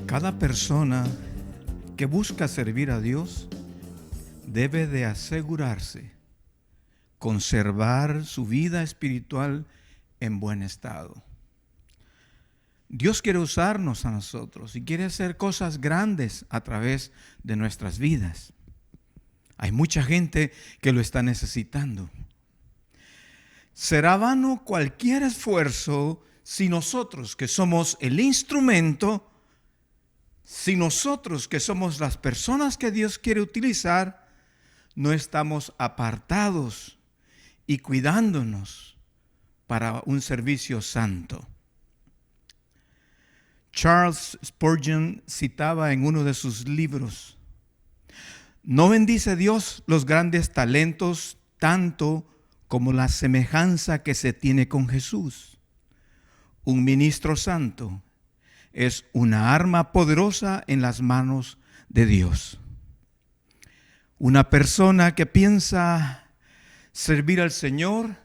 Cada persona que busca servir a Dios debe de asegurarse conservar su vida espiritual en buen estado. Dios quiere usarnos a nosotros y quiere hacer cosas grandes a través de nuestras vidas. Hay mucha gente que lo está necesitando. Será vano cualquier esfuerzo si nosotros, que somos el instrumento, si nosotros, que somos las personas que Dios quiere utilizar, no estamos apartados y cuidándonos para un servicio santo. Charles Spurgeon citaba en uno de sus libros: ¿no bendice Dios los grandes talentos tanto como la semejanza que se tiene con Jesús? Un ministro santo es una arma poderosa en las manos de Dios. Una persona que piensa servir al Señor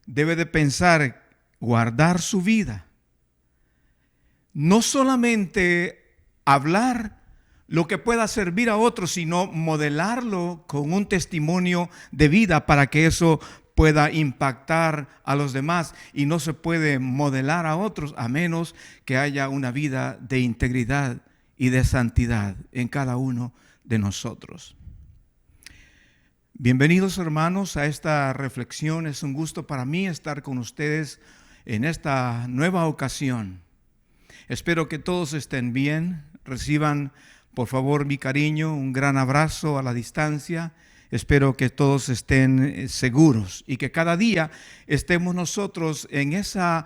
debe de pensar guardar su vida. No solamente hablar lo que pueda servir a otros, sino modelarlo con un testimonio de vida para que eso pueda impactar a los demás. Y no se puede modelar a otros a menos que haya una vida de integridad y de santidad en cada uno de nosotros. Bienvenidos, hermanos, a esta reflexión. Es un gusto para mí estar con ustedes en esta nueva ocasión. Espero que todos estén bien. Reciban, por favor, mi cariño, un gran abrazo a la distancia. Espero que todos estén seguros y que cada día estemos nosotros en esa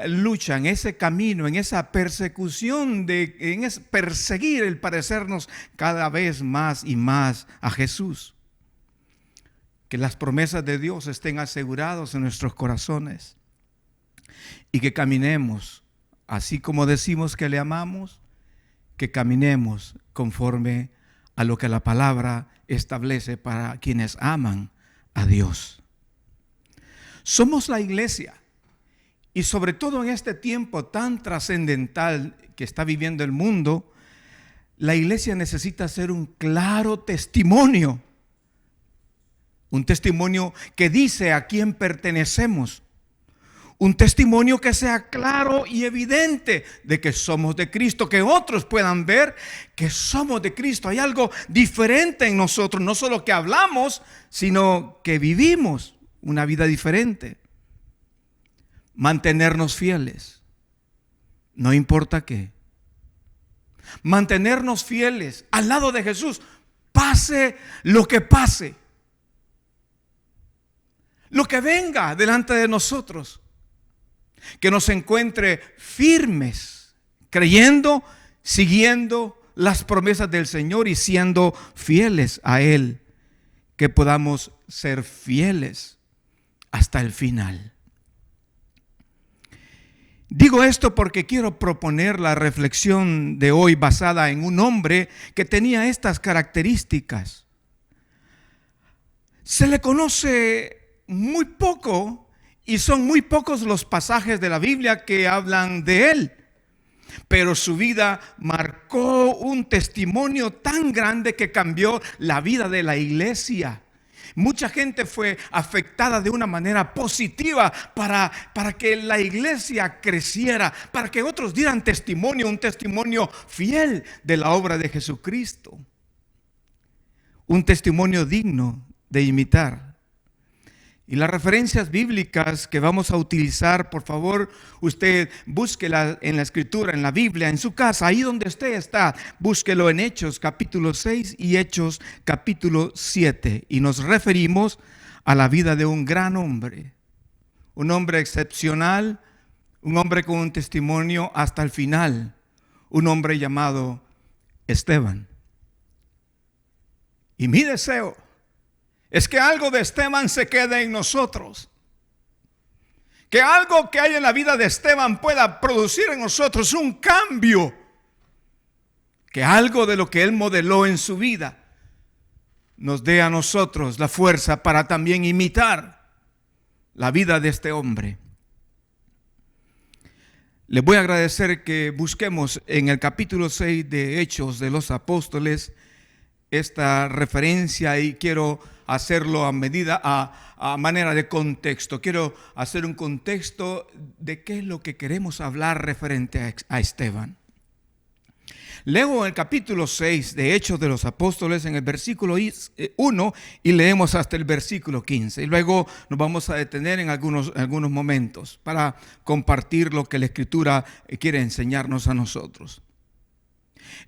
lucha, en ese camino, en esa persecución, en perseguir el parecernos cada vez más y más a Jesús. Que las promesas de Dios estén aseguradas en nuestros corazones y que caminemos, así como decimos que le amamos, que caminemos conforme a lo que la palabra establece para quienes aman a Dios. Somos la iglesia y sobre todo en este tiempo tan trascendental que está viviendo el mundo, la iglesia necesita ser un claro testimonio. Un testimonio que dice a quién pertenecemos. Un testimonio que sea claro y evidente de que somos de Cristo, que otros puedan ver que somos de Cristo. Hay algo diferente en nosotros, no solo que hablamos, sino que vivimos una vida diferente. Mantenernos fieles, no importa qué. Mantenernos fieles al lado de Jesús, pase lo que pase. Lo que venga delante de nosotros, que nos encuentre firmes, creyendo, siguiendo las promesas del Señor y siendo fieles a Él, que podamos ser fieles hasta el final. Digo esto porque quiero proponer la reflexión de hoy basada en un hombre que tenía estas características. Se le conoce muy poco y son muy pocos los pasajes de la Biblia que hablan de él, pero su vida marcó un testimonio tan grande que cambió la vida de la iglesia. Mucha gente fue afectada de una manera positiva para que la iglesia creciera, para que otros dieran testimonio, un testimonio fiel de la obra de Jesucristo, un testimonio digno de imitar. Y las referencias bíblicas que vamos a utilizar, por favor, usted búsquela en la Escritura, en la Biblia, en su casa, ahí donde usted está. Búsquelo en Hechos capítulo 6 y Hechos capítulo 7. Y nos referimos a la vida de un gran hombre, un hombre excepcional, un hombre con un testimonio hasta el final, un hombre llamado Esteban. Y mi deseo es que algo de Esteban se quede en nosotros. Que algo que hay en la vida de Esteban pueda producir en nosotros un cambio. Que algo de lo que él modeló en su vida nos dé a nosotros la fuerza para también imitar la vida de este hombre. Les voy a agradecer que busquemos en el capítulo 6 de Hechos de los Apóstoles esta referencia, y quiero hacerlo a manera de contexto. Quiero hacer un contexto de qué es lo que queremos hablar referente a Esteban. Leo el capítulo 6 de Hechos de los Apóstoles en el versículo 1 y leemos hasta el versículo 15. Y luego nos vamos a detener en algunos momentos para compartir lo que la Escritura quiere enseñarnos a nosotros.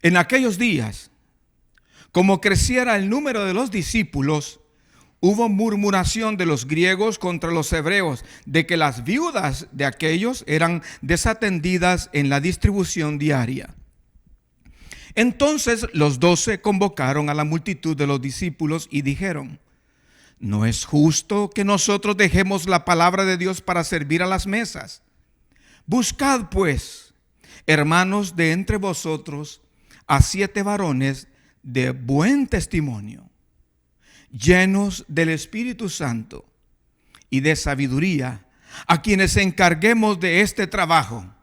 En aquellos días, como creciera el número de los discípulos, hubo murmuración de los griegos contra los hebreos, de que las viudas de aquellos eran desatendidas en la distribución diaria. Entonces los 12 convocaron a la multitud de los discípulos y dijeron: ¿no es justo que nosotros dejemos la palabra de Dios para servir a las mesas? Buscad pues, hermanos, de entre vosotros a 7 varones de buen testimonio, llenos del Espíritu Santo y de sabiduría, a quienes encarguemos de este trabajo.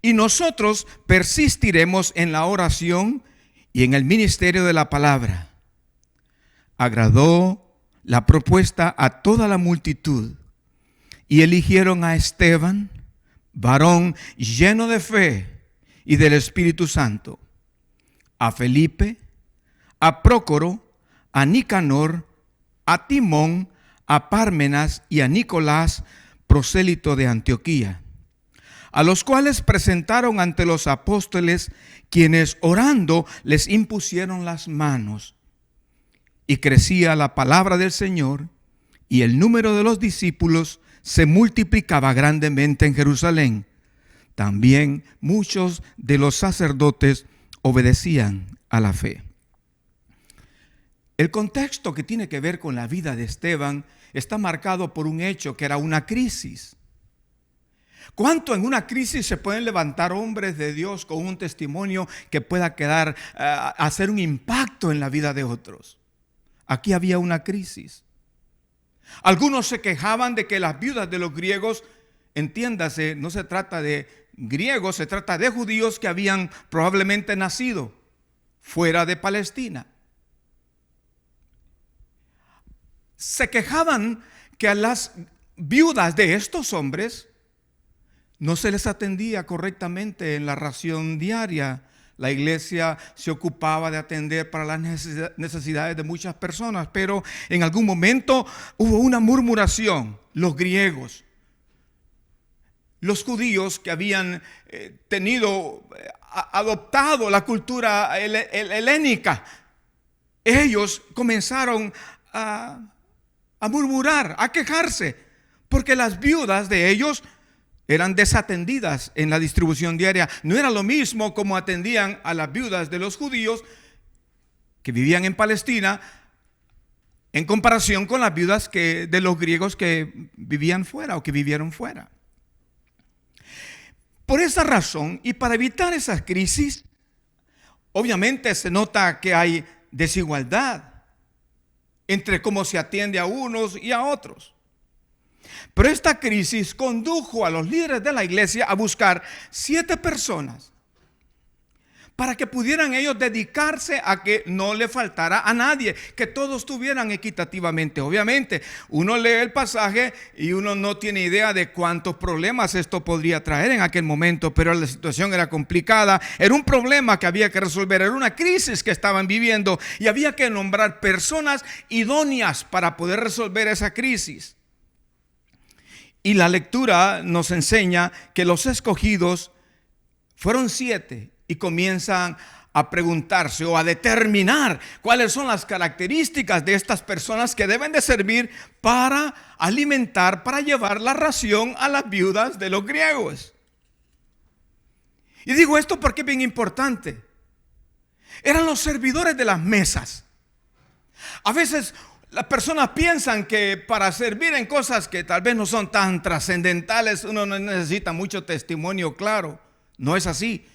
Y nosotros persistiremos en la oración y en el ministerio de la palabra. Agradó la propuesta a toda la multitud y eligieron a Esteban, varón lleno de fe y del Espíritu Santo, a Felipe, a Prócoro, a Nicanor, a Timón, a Pármenas y a Nicolás, prosélito de Antioquía, a los cuales presentaron ante los apóstoles, quienes orando les impusieron las manos. Y crecía la palabra del Señor, y el número de los discípulos se multiplicaba grandemente en Jerusalén. También muchos de los sacerdotes obedecían a la fe. El contexto que tiene que ver con la vida de Esteban está marcado por un hecho que era una crisis. ¿Cuánto en una crisis se pueden levantar hombres de Dios con un testimonio que pueda hacer un impacto en la vida de otros? Aquí había una crisis. Algunos se quejaban de que las viudas de los griegos, entiéndase, no se trata de griegos, se trata de judíos que habían probablemente nacido fuera de Palestina. Se quejaban que a las viudas de estos hombres no se les atendía correctamente en la ración diaria. La iglesia se ocupaba de atender para las necesidades de muchas personas, pero en algún momento hubo una murmuración. Los griegos, los judíos que habían adoptado la cultura helénica, ellos comenzaron a murmurar, a quejarse, porque las viudas de ellos eran desatendidas en la distribución diaria. No era lo mismo como atendían a las viudas de los judíos que vivían en Palestina en comparación con las viudas de los griegos que vivían fuera o que vivieron fuera. Por esa razón, y para evitar esas crisis, obviamente se nota que hay desigualdad entre cómo se atiende a unos y a otros. Pero esta crisis condujo a los líderes de la iglesia a buscar 7 personas para que pudieran ellos dedicarse a que no le faltara a nadie, que todos tuvieran equitativamente. Obviamente, uno lee el pasaje y uno no tiene idea de cuántos problemas esto podría traer en aquel momento, pero la situación era complicada, era un problema que había que resolver, era una crisis que estaban viviendo y había que nombrar personas idóneas para poder resolver esa crisis. Y la lectura nos enseña que los escogidos fueron 7 y comienzan a preguntarse o a determinar cuáles son las características de estas personas que deben de servir para alimentar, para llevar la ración a las viudas de los griegos. Y digo esto porque es bien importante. Eran los servidores de las mesas. A veces las personas piensan que para servir en cosas que tal vez no son tan trascendentales uno no necesita mucho testimonio claro. No es así.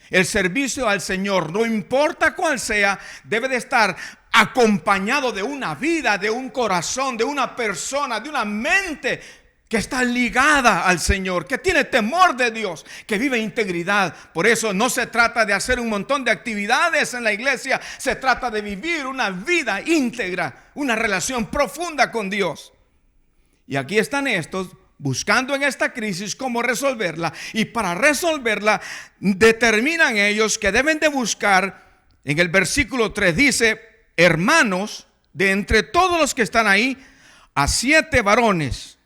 El servicio al Señor, no importa cuál sea, debe de estar acompañado de una vida, de un corazón, de una persona, de una mente que está ligada al Señor, que tiene temor de Dios, que vive integridad. Por eso no se trata de hacer un montón de actividades en la iglesia, se trata de vivir una vida íntegra, una relación profunda con Dios. Y aquí están estos buscando en esta crisis cómo resolverla, y para resolverla determinan ellos que deben de buscar. En el versículo 3 dice: hermanos, de entre todos los que están ahí, a 7 varones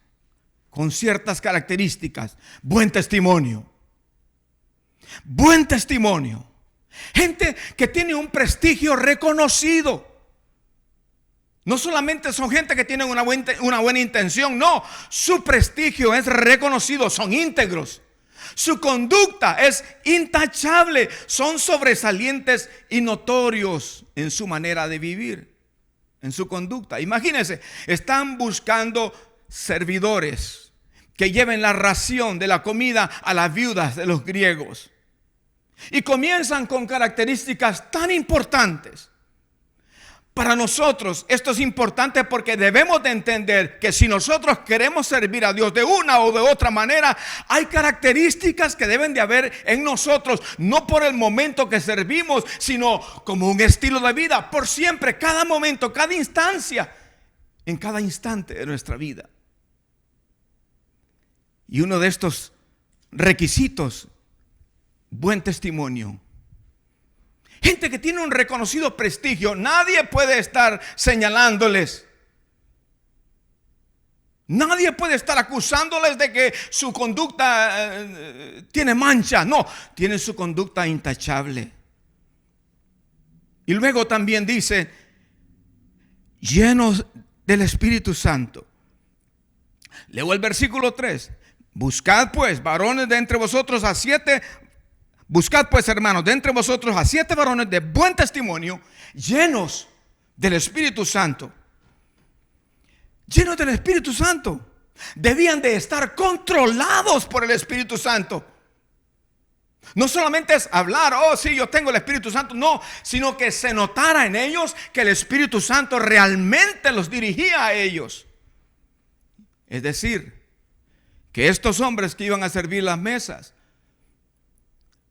con ciertas características. Buen testimonio. Buen testimonio. Gente que tiene un prestigio reconocido. No solamente son gente que tienen una buena intención, no, su prestigio es reconocido, son íntegros. Su conducta es intachable, son sobresalientes y notorios en su manera de vivir, en su conducta. Imagínense, están buscando servidores que lleven la ración de la comida a las viudas de los griegos. Y comienzan con características tan importantes. Para nosotros esto es importante porque debemos de entender que si nosotros queremos servir a Dios de una o de otra manera, hay características que deben de haber en nosotros, no por el momento que servimos, sino como un estilo de vida, por siempre, cada momento, cada instancia, en cada instante de nuestra vida. Y uno de estos requisitos, buen testimonio. Gente que tiene un reconocido prestigio, nadie puede estar señalándoles. Nadie puede estar acusándoles de que su conducta tiene mancha. No, tiene su conducta intachable. Y luego también dice, llenos del Espíritu Santo. Leo el versículo 3. Buscad pues, varones de entre vosotros a 7. Buscad pues, hermanos, de entre vosotros a 7 varones de buen testimonio, llenos del Espíritu Santo. Llenos del Espíritu Santo. Debían de estar controlados por el Espíritu Santo. No solamente es hablar, oh sí, yo tengo el Espíritu Santo, no, sino que se notara en ellos que el Espíritu Santo realmente los dirigía a ellos. Es decir, que estos hombres que iban a servir las mesas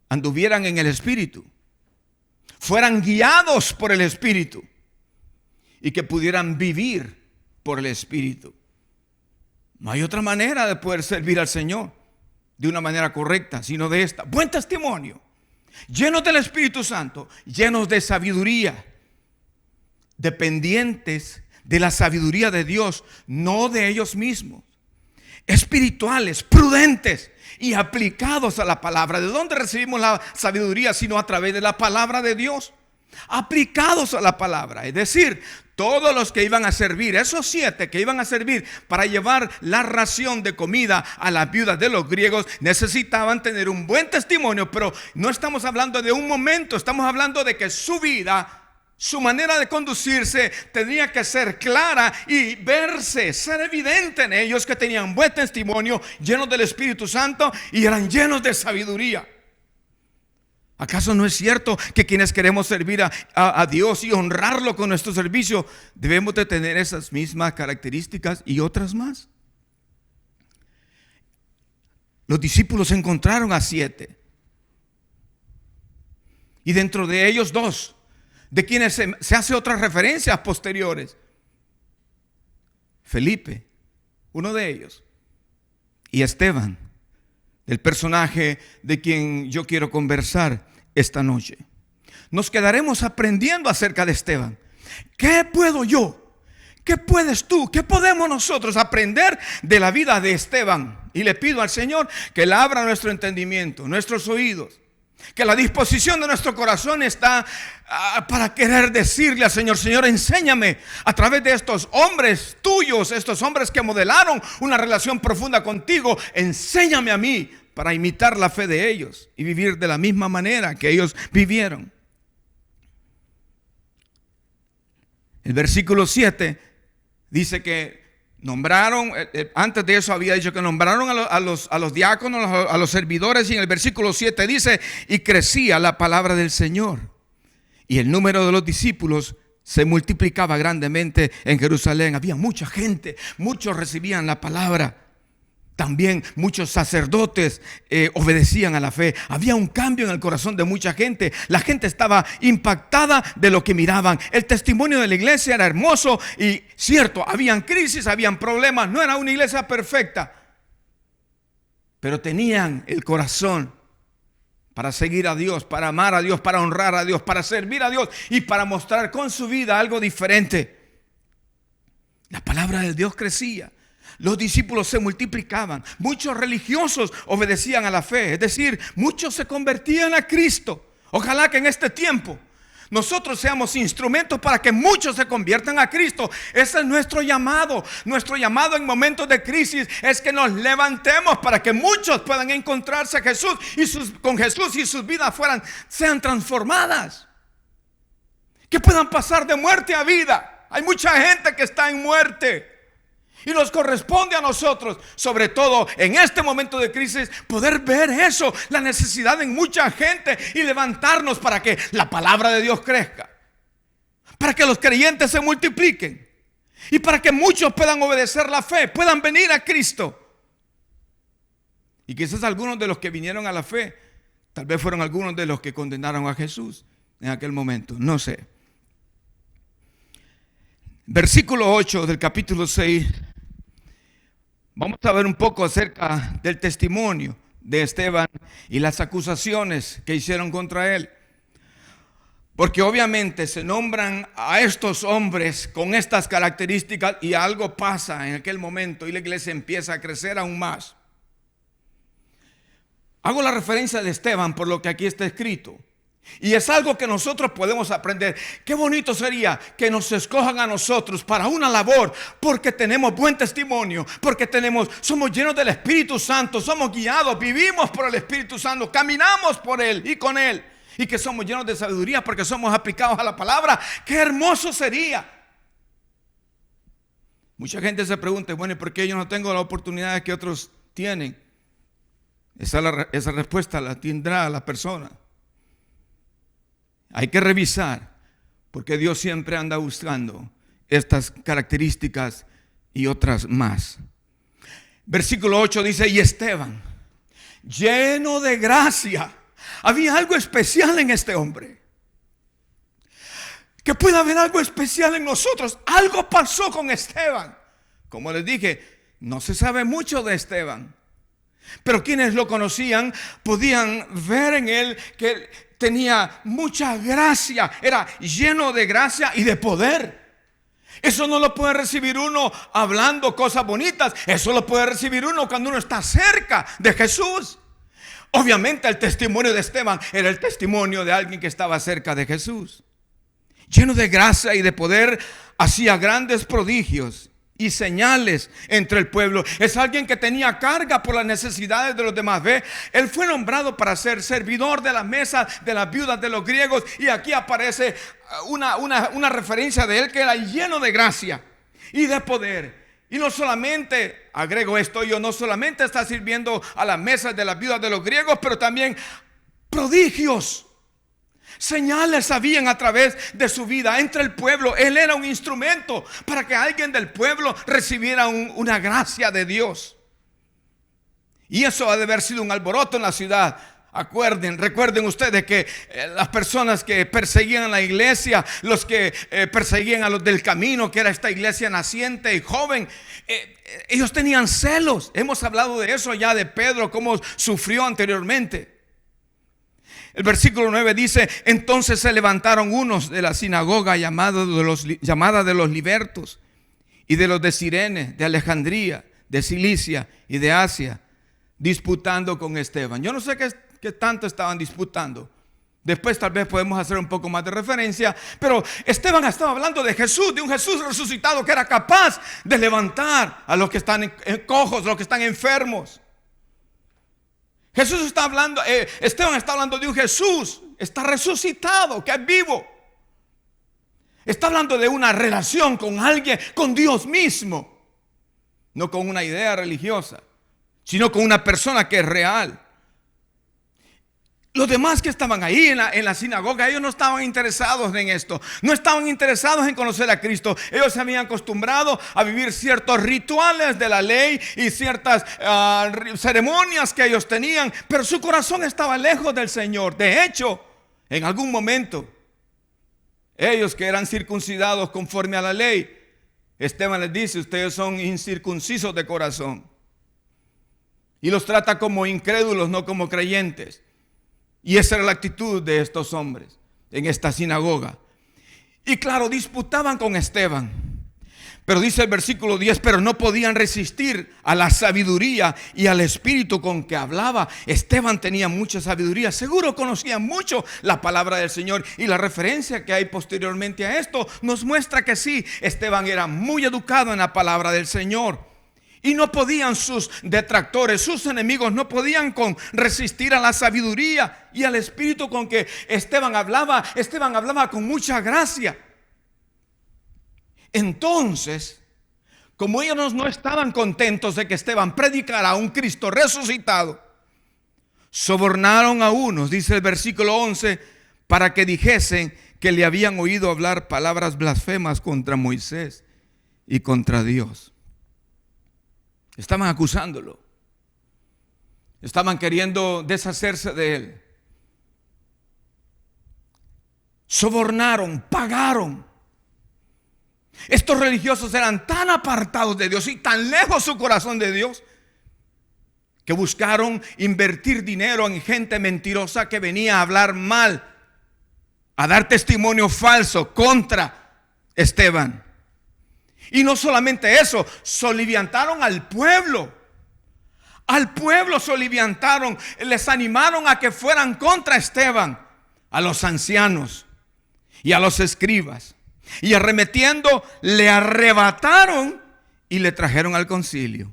anduvieran en el Espíritu, fueran guiados por el Espíritu y que pudieran vivir por el Espíritu. No hay otra manera de poder servir al Señor de una manera correcta, sino de esta. Buen testimonio, llenos del Espíritu Santo, llenos de sabiduría, dependientes de la sabiduría de Dios, no de ellos mismos, espirituales, prudentes y aplicados a la palabra. ¿De dónde recibimos la sabiduría? Sino a través de la palabra de Dios. Aplicados a la palabra, es decir, todos los que iban a servir, esos 7 que iban a servir para llevar la ración de comida a las viudas de los griegos, necesitaban tener un buen testimonio. Pero no estamos hablando de un momento, estamos hablando de que su vida, su manera de conducirse tenía que ser clara y verse, ser evidente en ellos que tenían buen testimonio, llenos del Espíritu Santo y eran llenos de sabiduría. ¿Acaso no es cierto que quienes queremos servir a Dios y honrarlo con nuestro servicio debemos de tener esas mismas características y otras más? Los discípulos encontraron a 7 y dentro de ellos 2 de quienes se hace otras referencias posteriores. Felipe, uno de ellos, y Esteban, el personaje de quien yo quiero conversar esta noche. Nos quedaremos aprendiendo acerca de Esteban. ¿Qué puedo yo? ¿Qué puedes tú? ¿Qué podemos nosotros aprender de la vida de Esteban? Y le pido al Señor que le abra nuestro entendimiento, nuestros oídos, que la disposición de nuestro corazón está para querer decirle al Señor: Señor, enséñame a través de estos hombres tuyos, estos hombres que modelaron una relación profunda contigo, enséñame a mí para imitar la fe de ellos y vivir de la misma manera que ellos vivieron. El versículo 7 dice que nombraron, antes de eso había dicho que nombraron a los diáconos, a los servidores, y en el versículo 7 dice: y crecía la palabra del Señor, y el número de los discípulos se multiplicaba grandemente en Jerusalén. Había mucha gente, muchos recibían la palabra. También muchos sacerdotes obedecían a la fe. Había un cambio en el corazón de mucha gente. La gente estaba impactada de lo que miraban. El testimonio de la iglesia era hermoso y cierto, habían crisis, habían problemas. No era una iglesia perfecta, pero tenían el corazón para seguir a Dios, para amar a Dios, para honrar a Dios, para servir a Dios y para mostrar con su vida algo diferente. La palabra de Dios crecía. Los discípulos se multiplicaban. Muchos religiosos obedecían a la fe. Es decir, muchos se convertían a Cristo. Ojalá que en este tiempo nosotros seamos instrumentos para que muchos se conviertan a Cristo. Ese es nuestro llamado. Nuestro llamado en momentos de crisis es que nos levantemos para que muchos puedan encontrarse a Jesús con Jesús y sus vidas sean transformadas. Que puedan pasar de muerte a vida. Hay mucha gente que está en muerte. Y nos corresponde a nosotros, sobre todo en este momento de crisis, poder ver eso, la necesidad en mucha gente y levantarnos para que la palabra de Dios crezca, para que los creyentes se multipliquen y para que muchos puedan obedecer la fe, puedan venir a Cristo. Y quizás algunos de los que vinieron a la fe, tal vez fueron algunos de los que condenaron a Jesús en aquel momento, no sé. Versículo 8 del capítulo 6. Vamos a ver un poco acerca del testimonio de Esteban y las acusaciones que hicieron contra él. Porque obviamente se nombran a estos hombres con estas características y algo pasa en aquel momento y la iglesia empieza a crecer aún más. Hago la referencia de Esteban por lo que aquí está escrito. Y es algo que nosotros podemos aprender. Qué bonito sería que nos escojan a nosotros para una labor, porque tenemos buen testimonio, porque somos llenos del Espíritu Santo, somos guiados, vivimos por el Espíritu Santo, caminamos por Él y con Él, y que somos llenos de sabiduría porque somos aplicados a la palabra. Qué hermoso sería. Mucha gente se pregunta, bueno, ¿y por qué yo no tengo la oportunidad que otros tienen? Esa respuesta la tendrá la persona. Hay que revisar, porque Dios siempre anda buscando estas características y otras más. Versículo 8 dice, y Esteban, lleno de gracia. Había algo especial en este hombre. Que pueda haber algo especial en nosotros. Algo pasó con Esteban. Como les dije, no se sabe mucho de Esteban, pero quienes lo conocían podían ver en él que tenía mucha gracia, era lleno de gracia y de poder. Eso no lo puede recibir uno hablando cosas bonitas. Eso lo puede recibir uno cuando uno está cerca de Jesús. Obviamente el testimonio de Esteban era el testimonio de alguien que estaba cerca de Jesús. Lleno de gracia y de poder, hacía grandes prodigios y señales entre el pueblo. Es alguien que tenía carga por las necesidades de los demás. ¿Ve? Él fue nombrado para ser servidor de la mesa de las viudas de los griegos. Y aquí aparece una referencia de él que era lleno de gracia y de poder. Y no solamente, agrego esto yo, no solamente está sirviendo a las mesas de las viudas de los griegos, pero también prodigios. Señales habían a través de su vida entre el pueblo. Él era un instrumento para que alguien del pueblo recibiera una gracia de Dios. Y eso ha de haber sido un alboroto en la ciudad. Recuerden ustedes que las personas que perseguían a la iglesia, los que perseguían a los del camino, que era esta iglesia naciente y joven, ellos tenían celos. Hemos hablado de eso ya, de Pedro, cómo sufrió anteriormente. El versículo 9 dice, entonces se levantaron unos de la sinagoga llamada de los libertos y de los de Cirene, de Alejandría, de Cilicia y de Asia, disputando con Esteban. Yo no sé qué tanto estaban disputando. Después tal vez podemos hacer un poco más de referencia, pero Esteban estaba hablando de Jesús, de un Jesús resucitado que era capaz de levantar a los que están cojos, los que están enfermos. Esteban está hablando de un Jesús, está resucitado, que es vivo. Está hablando de una relación con alguien, con Dios mismo. No con una idea religiosa, sino con una persona que es real. Los demás que estaban ahí en la sinagoga, ellos no estaban interesados en esto. No estaban interesados en conocer a Cristo. Ellos se habían acostumbrado a vivir ciertos rituales de la ley y ciertas ceremonias que ellos tenían. Pero su corazón estaba lejos del Señor. De hecho, en algún momento, ellos que eran circuncidados conforme a la ley, Esteban les dice: ustedes son incircuncisos de corazón. Y los trata como incrédulos, no como creyentes. Y esa era la actitud de estos hombres en esta sinagoga. Y claro, disputaban con Esteban. Pero dice el versículo 10: pero no podían resistir a la sabiduría y al espíritu con que hablaba. Esteban tenía mucha sabiduría. Seguro conocía mucho la palabra del Señor. Y la referencia que hay posteriormente a esto nos muestra que sí, Esteban era muy educado en la palabra del Señor. Y no podían sus detractores, sus enemigos, no podían resistir a la sabiduría y al espíritu con que Esteban hablaba. Esteban hablaba con mucha gracia. Entonces, como ellos no estaban contentos de que Esteban predicara a un Cristo resucitado, sobornaron a unos, dice el versículo 11, para que dijesen que le habían oído hablar palabras blasfemas contra Moisés y contra Dios. Estaban acusándolo. Estaban queriendo deshacerse de él. Sobornaron, pagaron. Estos religiosos eran tan apartados de Dios y tan lejos su corazón de Dios, que buscaron invertir dinero en gente mentirosa que venía a hablar mal, a dar testimonio falso contra Esteban. Y no solamente eso, soliviantaron al pueblo. Al pueblo soliviantaron, les animaron a que fueran contra Esteban, a los ancianos y a los escribas. Y arremetiendo, le arrebataron y le trajeron al concilio.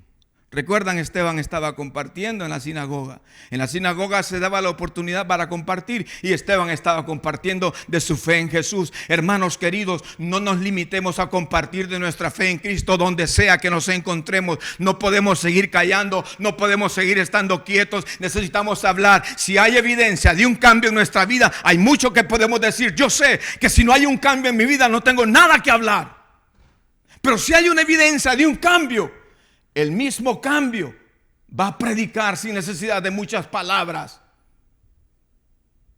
Recuerdan, Esteban estaba compartiendo en la sinagoga. En la sinagoga se daba la oportunidad para compartir, y Esteban estaba compartiendo de su fe en Jesús. Hermanos queridos, no nos limitemos a compartir de nuestra fe en Cristo donde sea que nos encontremos. No podemos seguir callando, no podemos seguir estando quietos. Necesitamos hablar. Si hay evidencia de un cambio en nuestra vida, hay mucho que podemos decir. Yo sé que si no hay un cambio en mi vida, no tengo nada que hablar. Pero si hay una evidencia de un cambio, el mismo cambio va a predicar sin necesidad de muchas palabras.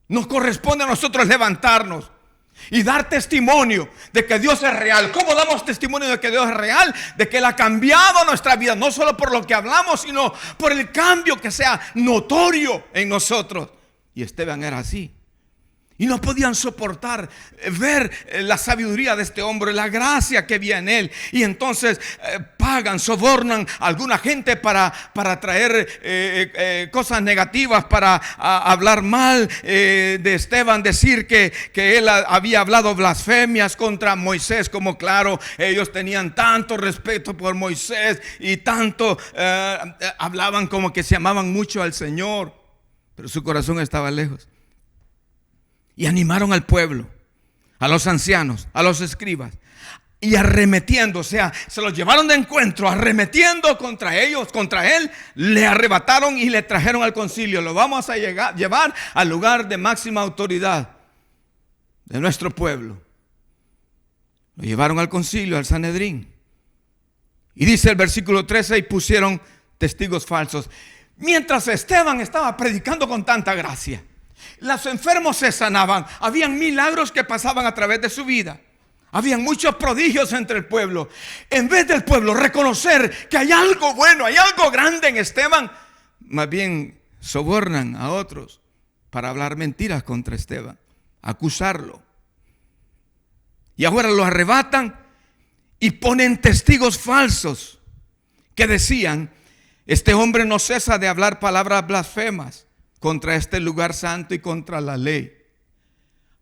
Nos corresponde a nosotros levantarnos y dar testimonio de que Dios es real. ¿Cómo damos testimonio de que Dios es real? De que Él ha cambiado nuestra vida, no solo por lo que hablamos, sino por el cambio que sea notorio en nosotros. Y Esteban era así. Y no podían soportar ver la sabiduría de este hombre, la gracia que había en él. Y entonces pagan, sobornan a alguna gente para traer cosas negativas, para hablar mal de Esteban, decir que él había hablado blasfemias contra Moisés. Como claro, ellos tenían tanto respeto por Moisés y tanto hablaban como que se amaban mucho al Señor, pero su corazón estaba lejos. Y animaron al pueblo, a los ancianos, a los escribas, y arremetiendo, o sea, se los llevaron de encuentro, arremetiendo contra ellos, contra él, le arrebataron y le trajeron al concilio. Lo vamos a llevar al lugar de máxima autoridad de nuestro pueblo. Lo llevaron al concilio, al Sanedrín. Y dice el versículo 13: y pusieron testigos falsos. Mientras Esteban estaba predicando con tanta gracia, los enfermos se sanaban, habían milagros que pasaban a través de su vida, habían muchos prodigios entre el pueblo. En vez del pueblo reconocer que hay algo bueno, hay algo grande en Esteban, más bien sobornan a otros para hablar mentiras contra Esteban, acusarlo. Y ahora lo arrebatan y ponen testigos falsos que decían: este hombre no cesa de hablar palabras blasfemas contra este lugar santo y contra la ley.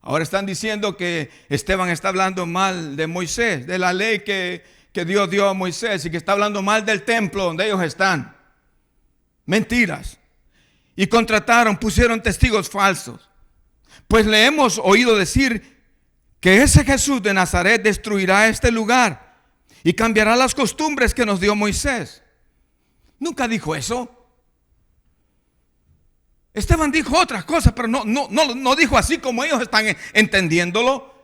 Ahora están diciendo que Esteban está hablando mal de Moisés, de la ley que Dios dio a Moisés, y que está hablando mal del templo donde ellos están. Mentiras. Y pusieron testigos falsos. Pues le hemos oído decir que ese Jesús de Nazaret destruirá este lugar y cambiará las costumbres que nos dio Moisés. Nunca dijo eso. Esteban dijo otras cosas, pero no dijo así como ellos están entendiéndolo.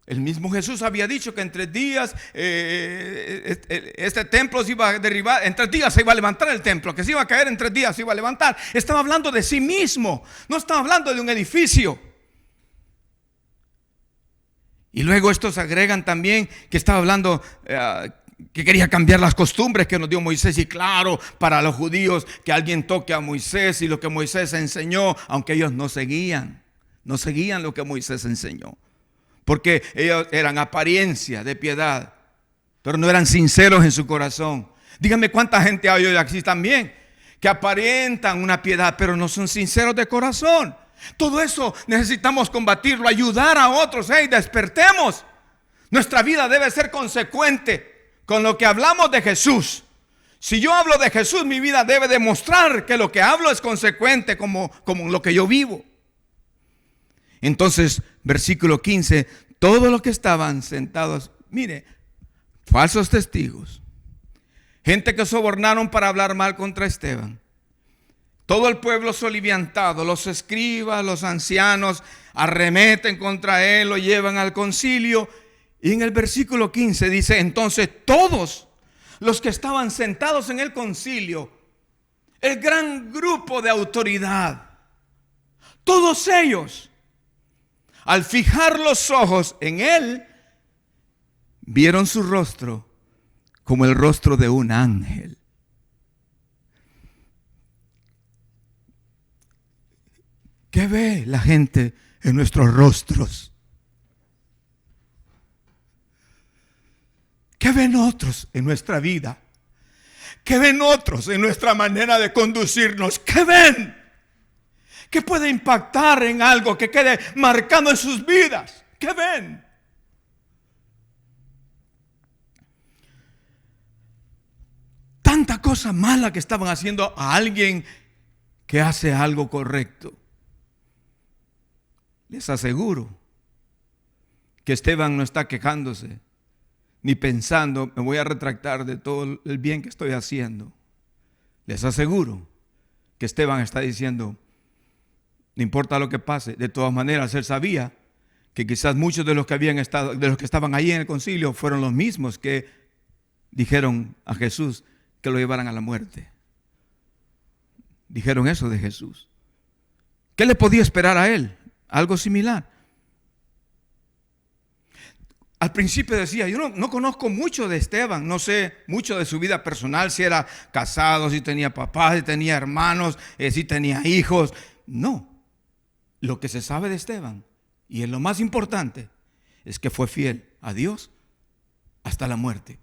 El mismo Jesús había dicho que en 3 días este templo se iba a derribar, en 3 días se iba a levantar el templo, que se iba a caer en 3 días se iba a levantar. Estaba hablando de sí mismo, no estaba hablando de un edificio. Y luego estos agregan también que estaba hablando que quería cambiar las costumbres que nos dio Moisés. Y claro, para los judíos, que alguien toque a Moisés y lo que Moisés enseñó, aunque ellos no seguían lo que Moisés enseñó, porque ellos eran apariencia de piedad, pero no eran sinceros en su corazón. Díganme cuánta gente hay hoy aquí también que aparentan una piedad, pero no son sinceros de corazón. Todo eso necesitamos combatirlo, ayudar a otros. Hey, despertemos. Nuestra vida debe ser consecuente con lo que hablamos de Jesús. Si yo hablo de Jesús, mi vida debe demostrar que lo que hablo es consecuente como lo que yo vivo. Entonces, versículo 15, todos los que estaban sentados, mire, falsos testigos, gente que sobornaron para hablar mal contra Esteban. Todo el pueblo soliviantado, los escribas, los ancianos, arremeten contra él, lo llevan al concilio. Y en el versículo 15 dice, entonces todos los que estaban sentados en el concilio, el gran grupo de autoridad, todos ellos, al fijar los ojos en él, vieron su rostro como el rostro de un ángel. ¿Qué ve la gente en nuestros rostros? ¿Qué ven otros en nuestra vida? ¿Qué ven otros en nuestra manera de conducirnos? ¿Qué ven? ¿Qué puede impactar en algo que quede marcado en sus vidas? ¿Qué ven? Tanta cosa mala que estaban haciendo a alguien que hace algo correcto. Les aseguro que Esteban no está quejándose ni pensando, me voy a retractar de todo el bien que estoy haciendo. Les aseguro que Esteban está diciendo, no importa lo que pase, de todas maneras él sabía que quizás muchos de los que estaban ahí en el concilio fueron los mismos que dijeron a Jesús que lo llevaran a la muerte. Dijeron eso de Jesús. ¿Qué le podía esperar a él? Algo similar. Al principio decía, yo no conozco mucho de Esteban, no sé mucho de su vida personal, si era casado, si tenía papás, si tenía hermanos, si tenía hijos. No, lo que se sabe de Esteban, y es lo más importante, es que fue fiel a Dios hasta la muerte.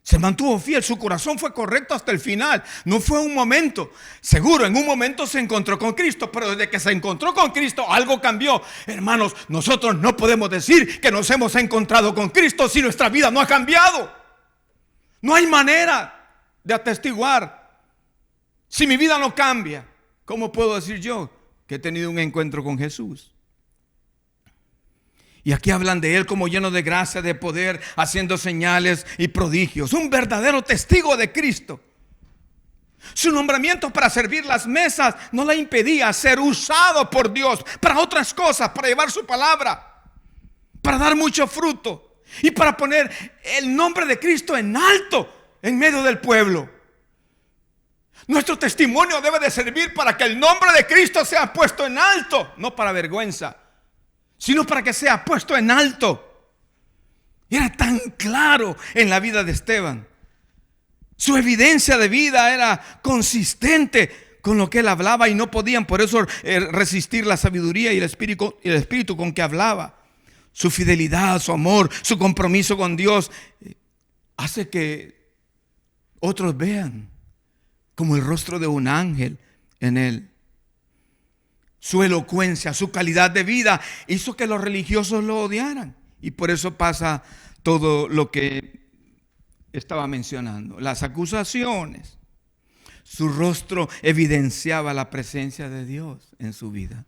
Se mantuvo fiel, su corazón fue correcto hasta el final. No fue un momento. Seguro, en un momento se encontró con Cristo, pero desde que se encontró con Cristo, algo cambió. Hermanos, nosotros no podemos decir que nos hemos encontrado con Cristo si nuestra vida no ha cambiado. No hay manera de atestiguar. Si mi vida no cambia, ¿cómo puedo decir yo que he tenido un encuentro con Jesús? Y aquí hablan de él como lleno de gracia, de poder, haciendo señales y prodigios. Un verdadero testigo de Cristo. Su nombramiento para servir las mesas no le impedía ser usado por Dios para otras cosas, para llevar su palabra, para dar mucho fruto y para poner el nombre de Cristo en alto en medio del pueblo. Nuestro testimonio debe de servir para que el nombre de Cristo sea puesto en alto, no para vergüenza, sino para que sea puesto en alto. Era tan claro en la vida de Esteban. Su evidencia de vida era consistente con lo que él hablaba y no podían por eso resistir la sabiduría y el espíritu con que hablaba. Su fidelidad, su amor, su compromiso con Dios hace que otros vean como el rostro de un ángel en él. Su elocuencia, su calidad de vida hizo que los religiosos lo odiaran. Y por eso pasa todo lo que estaba mencionando. Las acusaciones. Su rostro evidenciaba la presencia de Dios en su vida.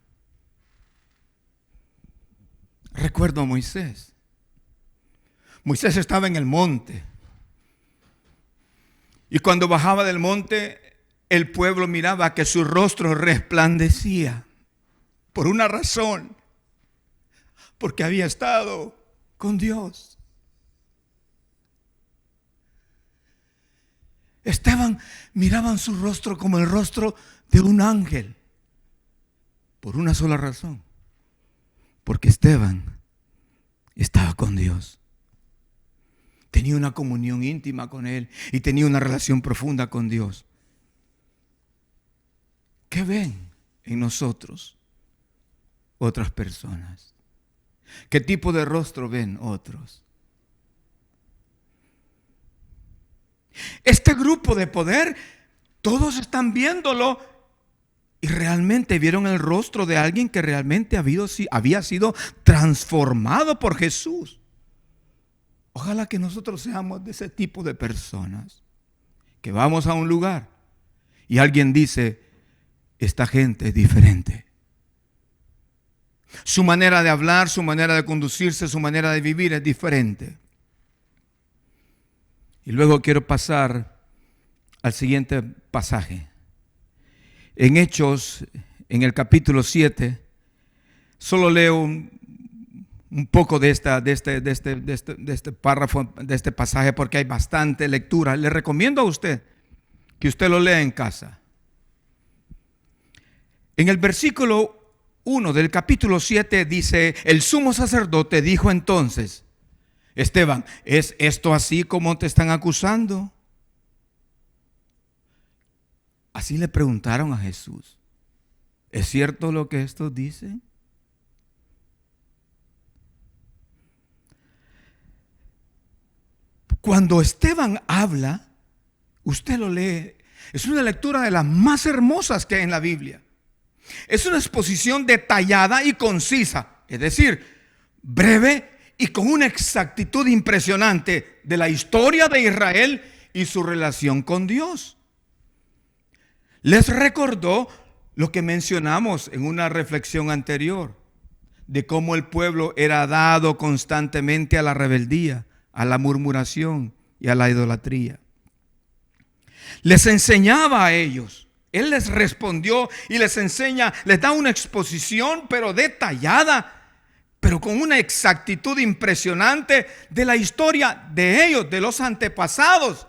Recuerdo a Moisés. Moisés estaba en el monte. Y cuando bajaba del monte, el pueblo miraba que su rostro resplandecía por una razón, porque había estado con Dios. Esteban miraban su rostro como el rostro de un ángel, por una sola razón, porque Esteban estaba con Dios. Tenía una comunión íntima con Él y tenía una relación profunda con Dios. ¿Qué ven en nosotros otras personas? ¿Qué tipo de rostro ven otros? Este grupo de poder, todos están viéndolo y realmente vieron el rostro de alguien que realmente había sido transformado por Jesús. Ojalá que nosotros seamos de ese tipo de personas, que vamos a un lugar y alguien dice: esta gente es diferente. Su manera de hablar, su manera de conducirse, su manera de vivir es diferente. Y luego quiero pasar al siguiente pasaje. En Hechos, en el capítulo 7, solo leo un poco de este párrafo, de este pasaje, porque hay bastante lectura. Le recomiendo a usted que usted lo lea en casa. En el versículo 1 del capítulo 7 dice: el sumo sacerdote dijo entonces: Esteban, ¿es esto así como te están acusando? Así le preguntaron a Jesús: ¿es cierto lo que estos dicen? Cuando Esteban habla, usted lo lee, es una lectura de las más hermosas que hay en la Biblia. Es una exposición detallada y concisa, es decir, breve y con una exactitud impresionante de la historia de Israel y su relación con Dios. Les recordó lo que mencionamos en una reflexión anterior, de cómo el pueblo era dado constantemente a la rebeldía, a la murmuración y a la idolatría. Les enseñaba a ellos. Él les respondió y les enseña, les da una exposición pero detallada, pero con una exactitud impresionante de la historia de ellos, de los antepasados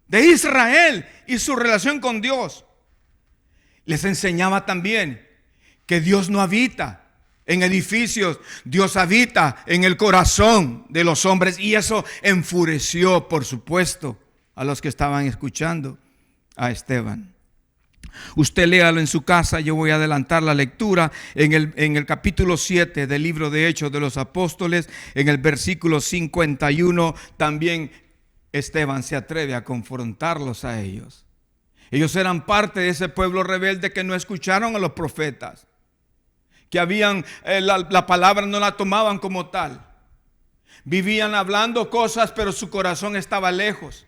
de Israel y su relación con Dios. Les enseñaba también que Dios no habita en edificios, Dios habita en el corazón de los hombres, y eso enfureció, por supuesto, a los que estaban escuchando a Esteban. Usted léalo en su casa. Yo voy a adelantar la lectura en el capítulo 7 del libro de Hechos de los Apóstoles, en el versículo 51. También Esteban se atreve a confrontarlos a ellos. Ellos eran parte de ese pueblo rebelde que no escucharon a los profetas, que habían la palabra no la tomaban como tal. Vivían hablando cosas, pero su corazón estaba lejos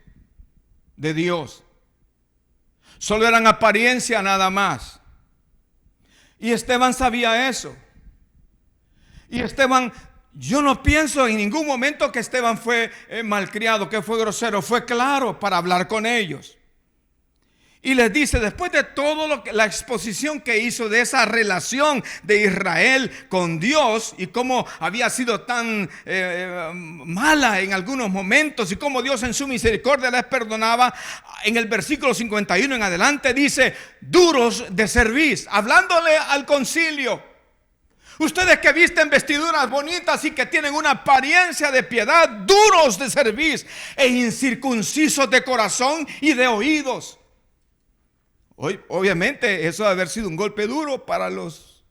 de Dios. Solo eran apariencia nada más. Y Esteban sabía eso. Y Esteban, yo no pienso en ningún momento que Esteban fue malcriado, que fue grosero. Fue claro para hablar con ellos. Y les dice, después de todo la exposición que hizo de esa relación de Israel con Dios y cómo había sido tan mala en algunos momentos y cómo Dios en su misericordia les perdonaba, en el versículo 51 en adelante dice: duros de cerviz, hablándole al concilio. Ustedes que visten vestiduras bonitas y que tienen una apariencia de piedad, duros de cerviz e incircuncisos de corazón y de oídos. Obviamente eso debe haber sido un golpe duro para los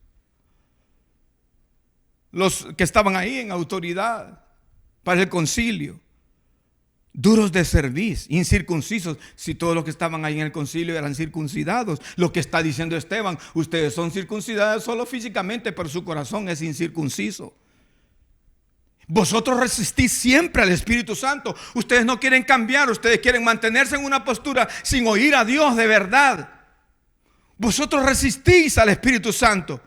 que estaban ahí en autoridad, para el concilio. Duros de cerviz, incircuncisos. Si todos los que estaban ahí en el concilio eran circuncidados, lo que está diciendo Esteban: ustedes son circuncidados solo físicamente, pero su corazón es incircunciso. Vosotros resistís siempre al Espíritu Santo. Ustedes no quieren cambiar, ustedes quieren mantenerse en una postura sin oír a Dios de verdad. Vosotros resistís al Espíritu Santo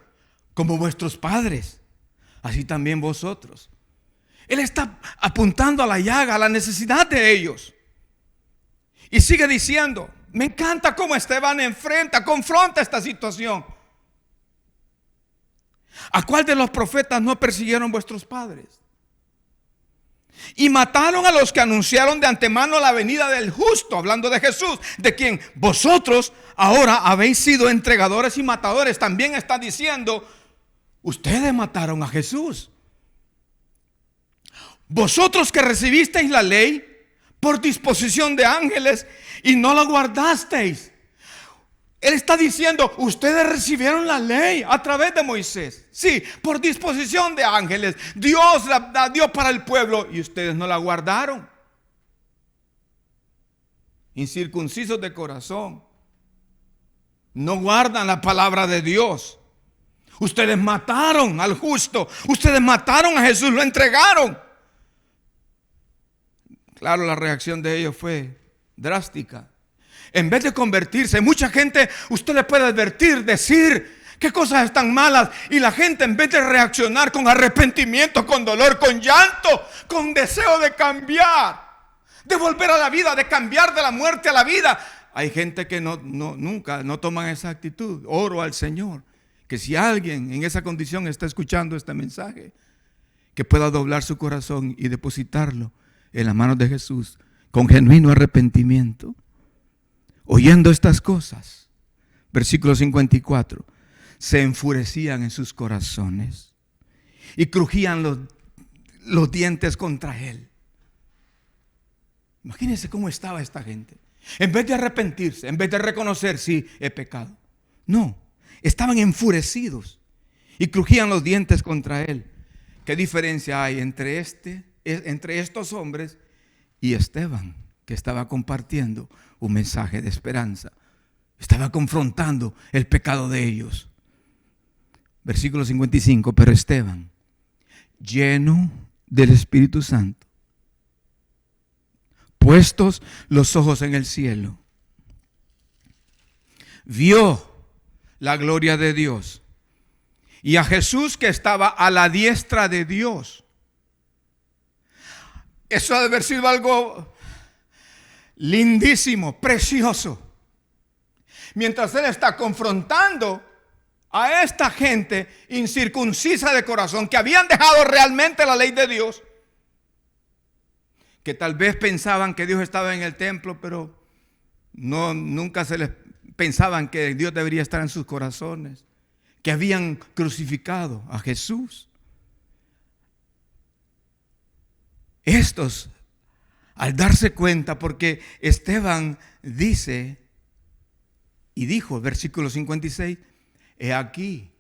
como vuestros padres, así también vosotros. Él está apuntando a la llaga, a la necesidad de ellos. Y sigue diciendo, Me encanta cómo Esteban confronta esta situación. ¿A cuál de los profetas no persiguieron vuestros padres? Y mataron a los que anunciaron de antemano la venida del justo, hablando de Jesús, de quien vosotros ahora habéis sido entregadores y matadores. También está diciendo, ustedes mataron a Jesús. Vosotros que recibisteis la ley por disposición de ángeles y no la guardasteis. Él está diciendo, ustedes recibieron la ley a través de Moisés. Sí, por disposición de ángeles. Dios la dio para el pueblo y ustedes no la guardaron. Incircuncisos de corazón. No guardan la palabra de Dios. Ustedes mataron al justo. Ustedes mataron a Jesús, lo entregaron. Claro, la reacción de ellos fue drástica. En vez de convertirse, mucha gente, usted le puede advertir, decir qué cosas están malas, y la gente en vez de reaccionar con arrepentimiento, con dolor, con llanto, con deseo de cambiar, de volver a la vida, de cambiar de la muerte a la vida, hay gente que nunca toman esa actitud. Oro al Señor que si alguien en esa condición está escuchando este mensaje, que pueda doblar su corazón y depositarlo en las manos de Jesús con genuino arrepentimiento. Oyendo estas cosas, versículo 54, se enfurecían en sus corazones y crujían los dientes contra él. Imagínense cómo estaba esta gente. En vez de arrepentirse, en vez de reconocer, sí, he pecado. No, estaban enfurecidos y crujían los dientes contra él. ¿Qué diferencia hay entre estos hombres y Esteban, que estaba compartiendo un mensaje de esperanza? Estaba confrontando el pecado de ellos. Versículo 55, pero Esteban, lleno del Espíritu Santo, puestos los ojos en el cielo, vio la gloria de Dios y a Jesús que estaba a la diestra de Dios. Eso ha de haber sido algo lindísimo, precioso. Mientras él está confrontando a esta gente incircuncisa de corazón, que habían dejado realmente la ley de Dios, que tal vez pensaban que Dios estaba en el templo, pero nunca se les pensaban que Dios debería estar en sus corazones, que habían crucificado a Jesús. Estos, al darse cuenta, porque Esteban dice y dijo, versículo 56, he aquí,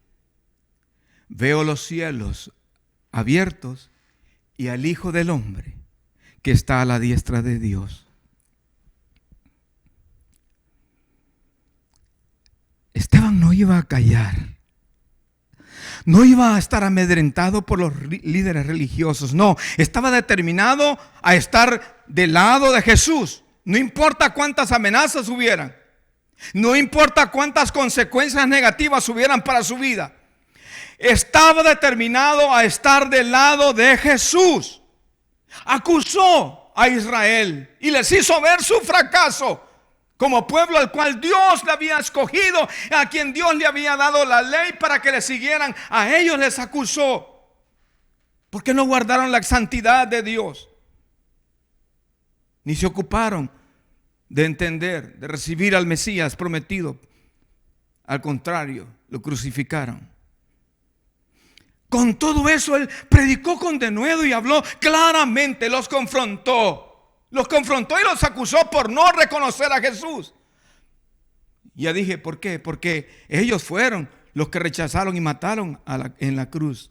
veo los cielos abiertos y al Hijo del Hombre que está a la diestra de Dios. Esteban no iba a callar. No iba a estar amedrentado por los líderes religiosos. No, estaba determinado a estar del lado de Jesús. No importa cuántas amenazas hubieran. No importa cuántas consecuencias negativas hubieran para su vida. Estaba determinado a estar del lado de Jesús. Acusó a Israel y les hizo ver su fracaso como pueblo al cual Dios le había escogido, a quien Dios le había dado la ley para que le siguieran. A ellos les acusó porque no guardaron la santidad de Dios, ni se ocuparon de entender, de recibir al Mesías prometido. Al contrario, lo crucificaron. Con todo eso, él predicó con denuedo y habló claramente, los confrontó y los acusó por no reconocer a Jesús. Ya dije, ¿por qué? Porque ellos fueron los que rechazaron y mataron en la cruz.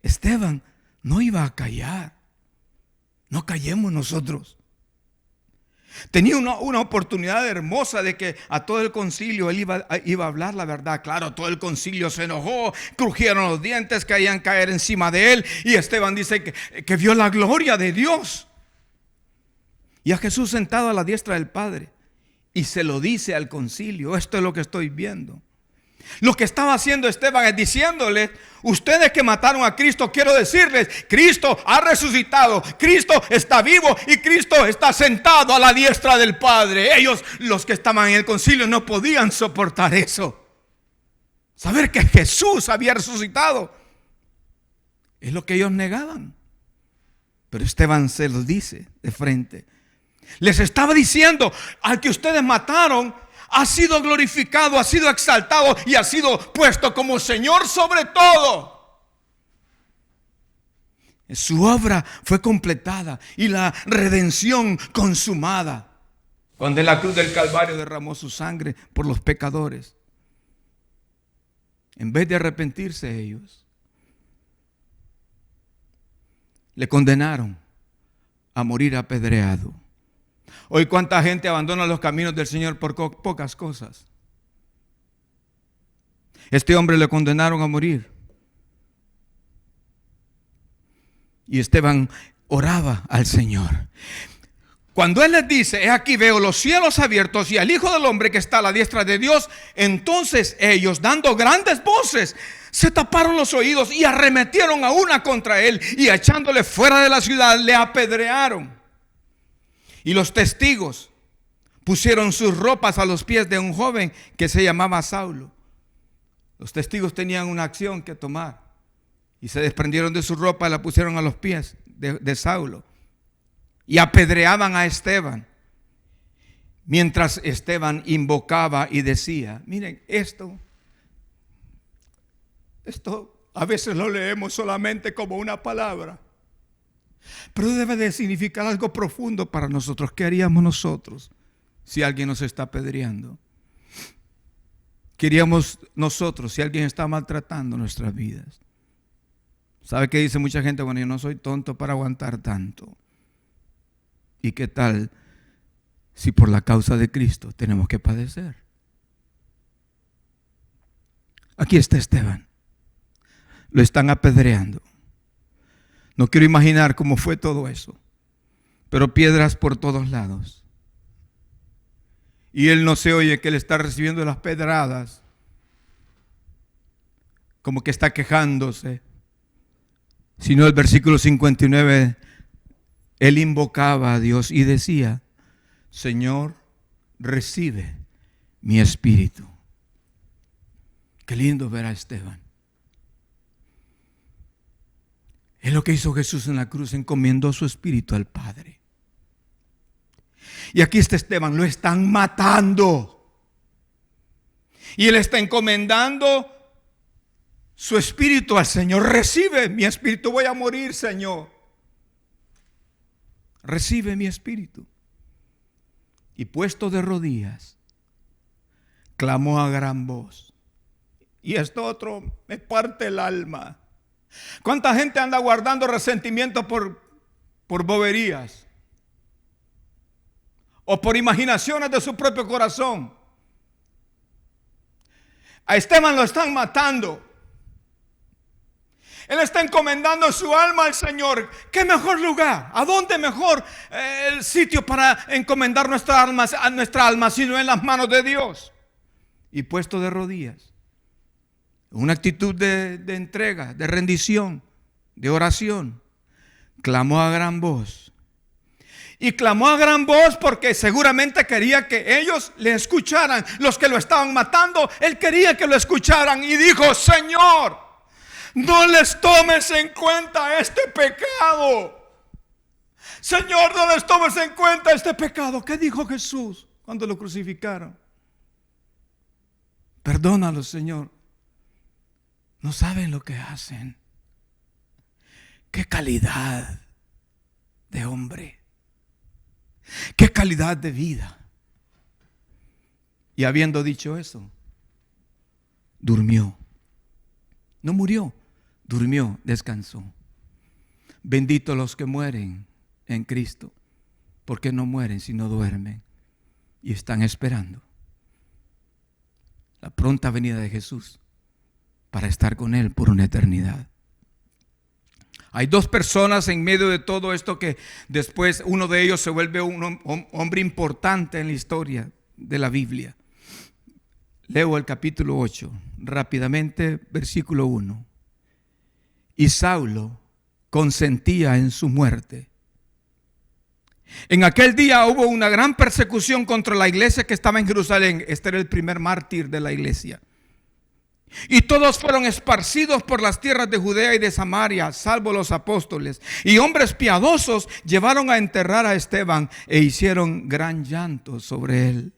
Esteban no iba a callar. No callemos nosotros. Tenía una oportunidad hermosa de que a todo el concilio él iba a hablar la verdad. Claro, todo el concilio se enojó, crujieron los dientes, querían caer encima de él. Y Esteban dice que vio la gloria de Dios y a Jesús sentado a la diestra del Padre. Y se lo dice al concilio: esto es lo que estoy viendo. Lo que estaba haciendo Esteban es diciéndole: ustedes que mataron a Cristo, quiero decirles, Cristo ha resucitado, Cristo está vivo y Cristo está sentado a la diestra del Padre. Ellos, los que estaban en el concilio, no podían soportar eso. Saber que Jesús había resucitado es lo que ellos negaban. Pero Esteban se lo dice de frente. Les estaba diciendo: al que ustedes mataron ha sido glorificado, ha sido exaltado y ha sido puesto como Señor sobre todo. Su obra fue completada y la redención consumada cuando en la cruz del Calvario derramó su sangre por los pecadores. En vez de arrepentirse ellos, le condenaron a morir apedreado. Hoy cuánta gente abandona los caminos del Señor por pocas cosas. Este hombre le condenaron a morir. Y Esteban oraba al Señor. Cuando él les dice: he aquí veo los cielos abiertos y al Hijo del Hombre que está a la diestra de Dios, entonces ellos, dando grandes voces, se taparon los oídos y arremetieron a una contra él, y echándole fuera de la ciudad le apedrearon. Y los testigos pusieron sus ropas a los pies de un joven que se llamaba Saulo. Los testigos tenían una acción que tomar y se desprendieron de su ropa y la pusieron a los pies de Saulo. Y apedreaban a Esteban, mientras Esteban invocaba y decía: miren, esto a veces lo leemos solamente como una palabra, pero debe de significar algo profundo para nosotros. ¿Qué haríamos nosotros si alguien nos está apedreando? ¿Qué haríamos nosotros si alguien está maltratando nuestras vidas? ¿Sabe qué dice mucha gente? Bueno, yo no soy tonto para aguantar tanto. ¿Y qué tal si por la causa de Cristo tenemos que padecer? Aquí está Esteban. Lo están apedreando. No quiero imaginar cómo fue todo eso, pero piedras por todos lados. Y él no se oye que él está recibiendo las pedradas, como que está quejándose, sino el versículo 59, él invocaba a Dios y decía: Señor, recibe mi espíritu. Qué lindo ver a Esteban. Es lo que hizo Jesús en la cruz: encomendó su espíritu al Padre. Y aquí está Esteban, lo están matando. Y él está encomendando su espíritu al Señor. Recibe mi espíritu, voy a morir, Señor. Recibe mi espíritu. Y puesto de rodillas, clamó a gran voz. Y esto otro me parte el alma. ¿Cuánta gente anda guardando resentimiento por boberías? O por imaginaciones de su propio corazón. A Esteban lo están matando. Él está encomendando su alma al Señor. ¿Qué mejor lugar? ¿A dónde mejor el sitio para encomendar nuestra alma sino en las manos de Dios? Y puesto de rodillas, una actitud de entrega, de rendición, de oración, clamó a gran voz. Y clamó a gran voz porque seguramente quería que ellos le escucharan. Los que lo estaban matando, él quería que lo escucharan. Y dijo: Señor, no les tomes en cuenta este pecado. Señor, no les tomes en cuenta este pecado. ¿Qué dijo Jesús cuando lo crucificaron? Perdónalos, Señor. No saben lo que hacen. Qué calidad de hombre. Qué calidad de vida. Y habiendo dicho eso, durmió. No murió, durmió, descansó. Benditos los que mueren en Cristo, porque no mueren sino duermen y están esperando la pronta venida de Jesús para estar con Él por una eternidad. Hay dos personas en medio de todo esto que después uno de ellos se vuelve un hombre importante en la historia de la Biblia. Leo el capítulo 8, rápidamente, versículo 1. Y Saulo consentía en su muerte. En aquel día hubo una gran persecución contra la iglesia que estaba en Jerusalén. Este era el primer mártir de la iglesia. Y todos fueron esparcidos por las tierras de Judea y de Samaria, salvo los apóstoles. Y hombres piadosos llevaron a enterrar a Esteban e hicieron gran llanto sobre él.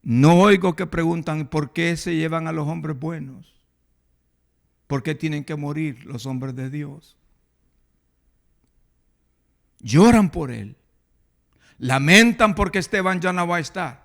No oigo que preguntan por qué se llevan a los hombres buenos. ¿Por qué tienen que morir los hombres de Dios? Lloran por él. Lamentan porque Esteban ya no va a estar.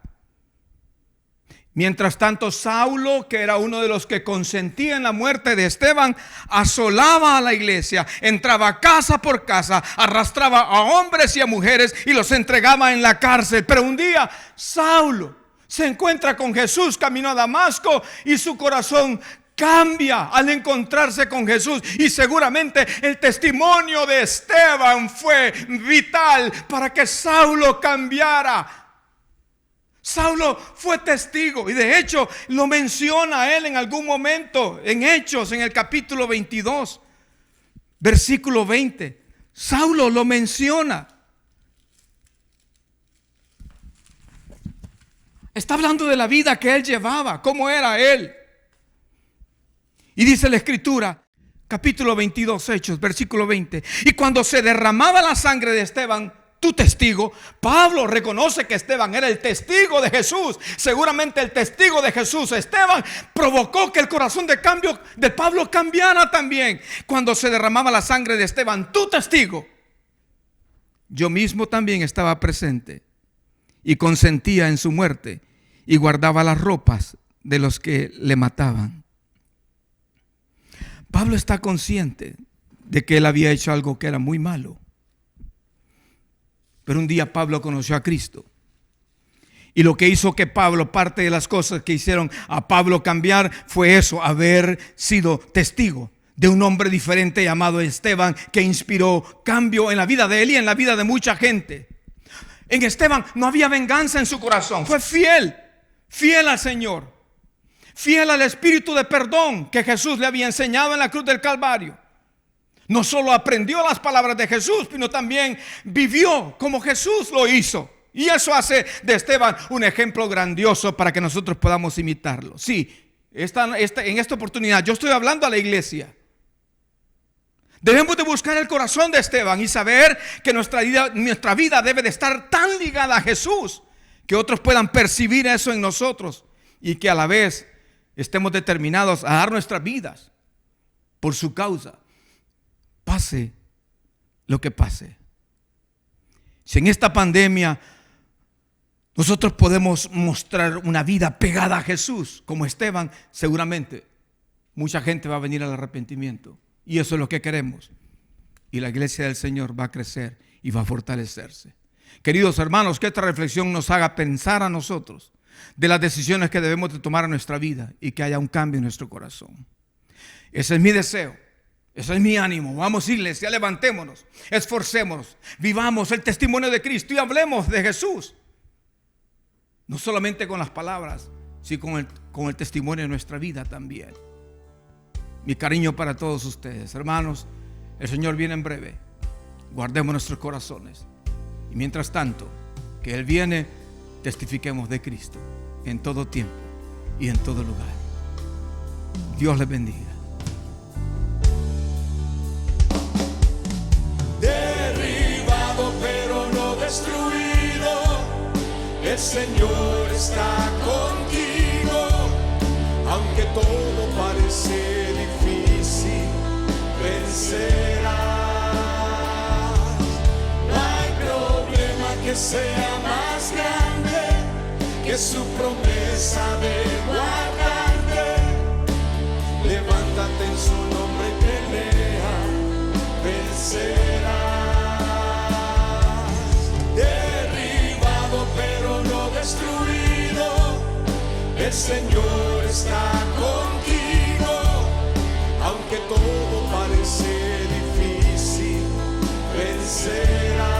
Mientras tanto, Saulo, que era uno de los que consentía en la muerte de Esteban, asolaba a la iglesia, entraba casa por casa, arrastraba a hombres y a mujeres y los entregaba en la cárcel. Pero un día Saulo se encuentra con Jesús camino a Damasco y su corazón cambia al encontrarse con Jesús. Y seguramente el testimonio de Esteban fue vital para que Saulo cambiara. Saulo fue testigo y de hecho lo menciona a él en algún momento en Hechos, en el capítulo 22, versículo 20. Saulo lo menciona. Está hablando de la vida que él llevaba, cómo era él. Y dice la escritura, capítulo 22, Hechos, versículo 20. Y cuando se derramaba la sangre de Esteban, tu testigo, Pablo reconoce que Esteban era el testigo de Jesús. Seguramente el testigo de Jesús, Esteban, provocó que el corazón de Pablo cambiara también. Cuando se derramaba la sangre de Esteban, tu testigo, yo mismo también estaba presente y consentía en su muerte y guardaba las ropas de los que le mataban. Pablo está consciente de que él había hecho algo que era muy malo. Pero un día Pablo conoció a Cristo. Y lo que hizo que Pablo, parte de las cosas que hicieron a Pablo cambiar fue eso, haber sido testigo de un hombre diferente llamado Esteban, que inspiró cambio en la vida de él y en la vida de mucha gente. En Esteban no había venganza en su corazón. Fue fiel al Señor, fiel al espíritu de perdón que Jesús le había enseñado en la cruz del Calvario. No solo aprendió las palabras de Jesús, sino también vivió como Jesús lo hizo. Y eso hace de Esteban un ejemplo grandioso para que nosotros podamos imitarlo. Sí, en esta oportunidad yo estoy hablando a la iglesia. Debemos de buscar el corazón de Esteban y saber que nuestra vida debe de estar tan ligada a Jesús que otros puedan percibir eso en nosotros y que a la vez estemos determinados a dar nuestras vidas por su causa. Pase lo que pase. Si en esta pandemia nosotros podemos mostrar una vida pegada a Jesús como Esteban, seguramente mucha gente va a venir al arrepentimiento. Y eso es lo que queremos. Y la iglesia del Señor va a crecer y va a fortalecerse. Queridos hermanos, que esta reflexión nos haga pensar a nosotros de las decisiones que debemos de tomar en nuestra vida y que haya un cambio en nuestro corazón. Ese es mi deseo. Ese es mi ánimo. Vamos, iglesia, levantémonos, esforcémonos, vivamos el testimonio de Cristo y hablemos de Jesús. No solamente con las palabras, sino con el testimonio de nuestra vida también. Mi cariño para todos ustedes, hermanos. El Señor viene en breve. Guardemos nuestros corazones. Y mientras tanto, que Él viene, testifiquemos de Cristo en todo tiempo y en todo lugar. Dios les bendiga. Derribado pero no destruido, el Señor está contigo. Aunque todo parece difícil, vencerás. No hay problema que sea más grande que su promesa de guardarte. Levántate en su nombre y pelea, vencerás. Derribado pero no destruido, el Señor está contigo. Aunque todo parece difícil, vencerás.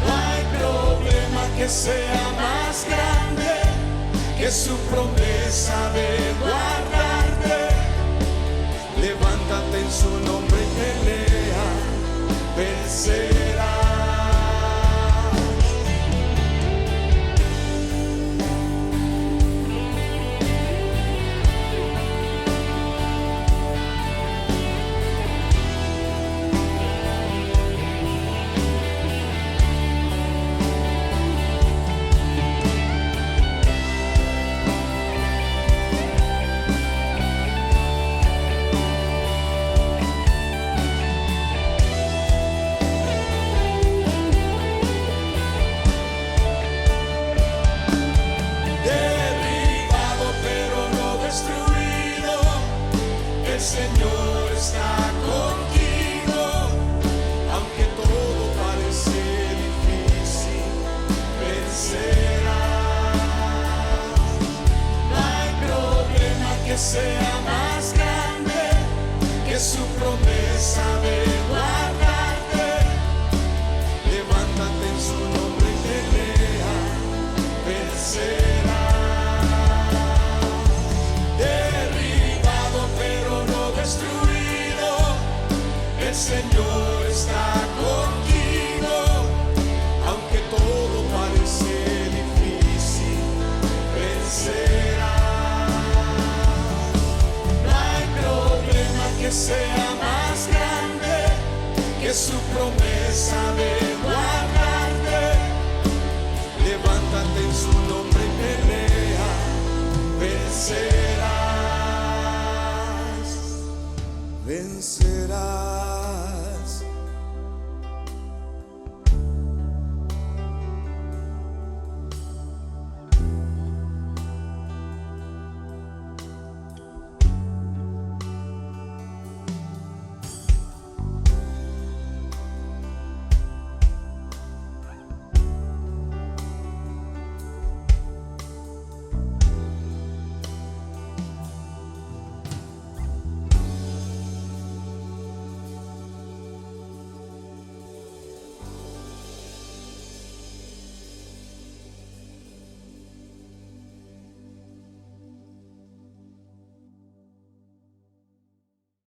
No hay problema que sea más grande el Señor está contigo, aunque todo parece difícil, vencerás. No hay problema que sea más grande que su promesa de guardarte. Levántate en su nombre y pelea, vencerás. Derribado pero no destruido, el Señor está contigo, aunque todo parece difícil, vencerás. No hay problema que sea más grande que su promesa de guardarte. Levántate en su nombre y pelea, vencerás, vencerás.